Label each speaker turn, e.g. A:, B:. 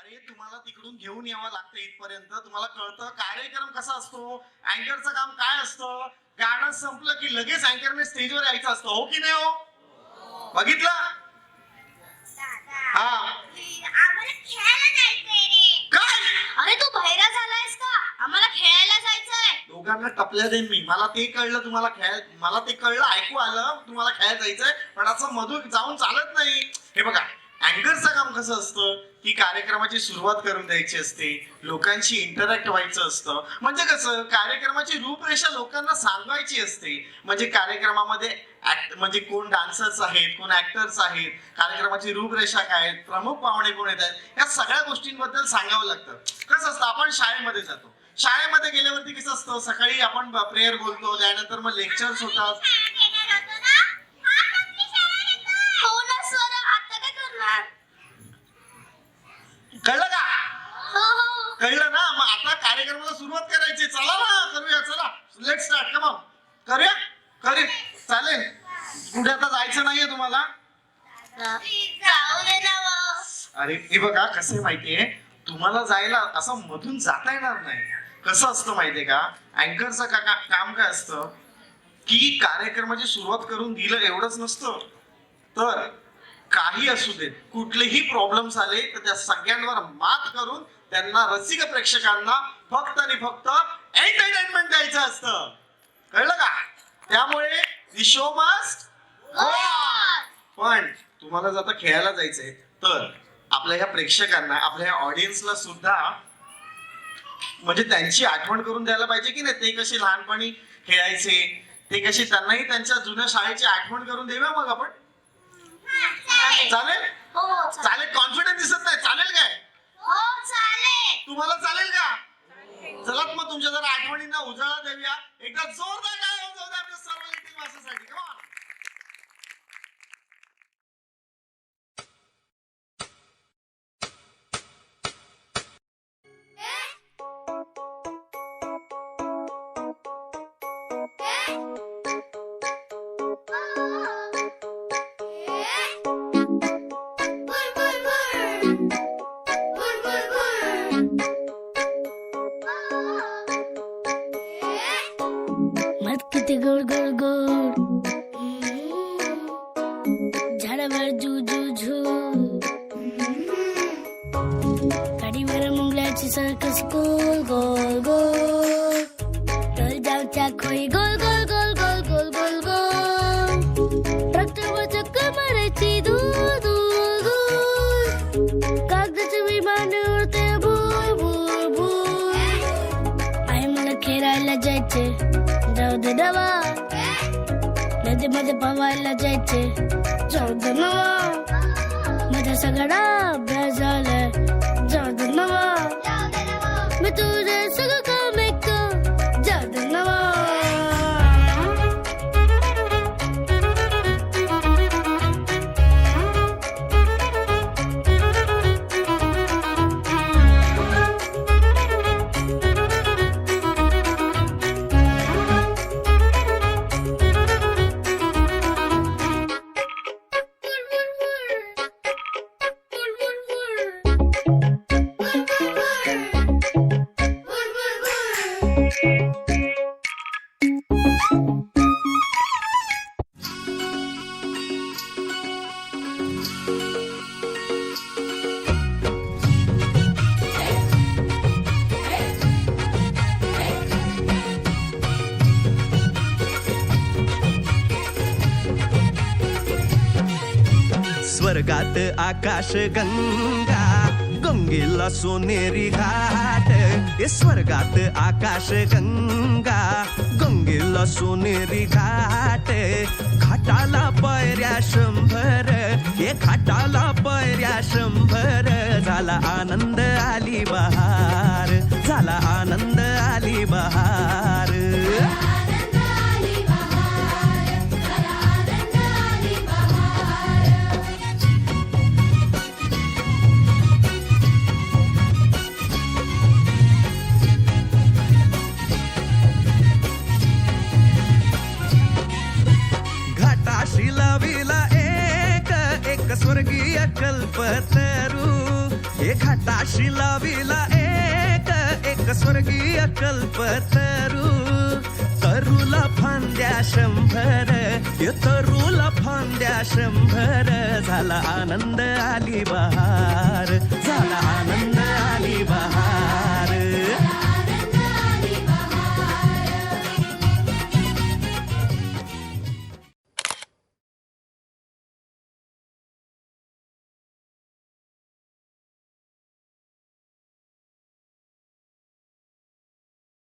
A: अरे तुम्हाला तिकडून घेऊन यावं लागतं इथपर्यंत, तुम्हाला कळतं कार्यक्रम कसा असतो, अँकरचं काम काय असतं. गाणं संपलं की लगेच अँकरने स्टेजवर यायचं असतं, हो की नाही हो? बघितलं? हा
B: आम्हाला खेळायला जायचंय रे.
A: काय
B: अरे तू बहिरा झालायस का? आम्हाला खेळायला जायचंय.
A: दोघांना टपल्या देईन मी. मला ते कळलं तुम्हाला मला ते कळलं, ऐकू आलं तुम्हाला खेळायला जायचंय, पण असं मधून जाऊन चालत नाही. हे बघा, अँकरचं काम कसं असतं की कार्यक्रमाची सुरुवात करून द्यायची असते, लोकांशी इंटरॅक्ट व्हायचं असतं. म्हणजे कसं कार्यक्रमाची रूपरेषा लोकांना सांगायची असते. म्हणजे कार्यक्रमामध्ये म्हणजे कोण डान्सर्स आहेत, कोण ऍक्टर्स आहेत, कार्यक्रमाची रूपरेषा काय आहेत, प्रमुख पाहुणे कोण येत आहेत, या सगळ्या गोष्टींबद्दल सांगावं लागतं. कसं असतं, आपण शाळेमध्ये जातो, शाळेमध्ये गेल्यावरती कसं असतं, सकाळी आपण प्रेयर बोलतो, त्यानंतर मग लेक्चर्स होतात.
B: हो ना सर, आता काय करणार?
A: कळलं का?
B: हो हो.
A: कळलं ना? मग आता कार्यक्रमाला सुरुवात करायची. चला ना, करूया. चला, लेट स्टार्ट. कम ऑन, करूया. चालेल. कुठे आता जायचं नाहीये तुम्हाला?
B: जाऊ दे ना मग.
A: अरे हे बघा, कसं आहे माहितीये, तुम्हाला जायला असं मधून जाता येणार नाही. कसं असतं माहितीये का, अँकरचं काम काय असतं की कार्यक्रमाची सुरुवात करून दिलं एवढंच नसतं, तर काही असू देत, कुठलेही प्रॉब्लेम्स आले तर त्या सगळ्यांवर मात करून त्यांना, रसिक प्रेक्षकांना फक्त आणि फक्त एंटरटेनमेंट द्यायचं असतं. कळलं का? त्यामुळे the show must go on. पण तुम्हाला जर आता खेळायला जायचंय तर आपल्या ह्या प्रेक्षकांना, आपल्या ह्या ऑडियन्सला सुद्धा म्हणजे त्यांची आठवण करून द्यायला पाहिजे की नाही. ते कसे लहानपणी खेळायचे, ते कसे, त्यांनाही त्यांच्या जुन्या शाळेची आठवण करून देऊया मग आपण. चालेल?
B: हो
A: चालेल. कॉन्फिडन्स दिसत नाही. चालेल काय?
B: हो चालेल.
A: तुम्हाला चालेल का? चला मग तुमच्या जरा आठवणींना उजाळा देऊया. एकदा जोरदार टाळ्या वाजवूया आपल्या सर्व लिटिल मास्टरसाठी. Come on.
C: मत किती गोड गोड गोड, झाडावर झू झू झू, गाडीवर मुंगल्याची सर्कस गोल गोल गोल, तल जाऊच्या खोई गोल गोल गोल गोल गोल गोल गोल, ट्रॅक्टरवर चक्कर मारायची दूर दूर दूर, कागदाचे विमान उडते भूर भूर भूर. आई मला खेळायला जायचे, जाऊ दे नवा, नदीमध्ये पवायला जायचे, जाऊ दे नवा, माझा सगळा अभ्यास झालाय, जाऊ दे नवा, मी तुझे सगळं काम ऐकतो, जाऊ दे नवा.
D: स्वर्गात आकाश गंगा, गंगेला सोनेरी घाट. हे स्वर्गात आकाश गंगा, गंगेला सोनेरी घाट. घाटाला पायऱ्या 100, हे घाटाला पायऱ्या 100. झाला आनंद आली बहार, झाला आनंद आली बहार. स्वर्गीय कल्पतरू, हे घाटाशी लाविला एक स्वर्गीय कल्पतरू. तरूला फांद्या 100, तरूला फांद्या 100, झाला आनंद आली बहार.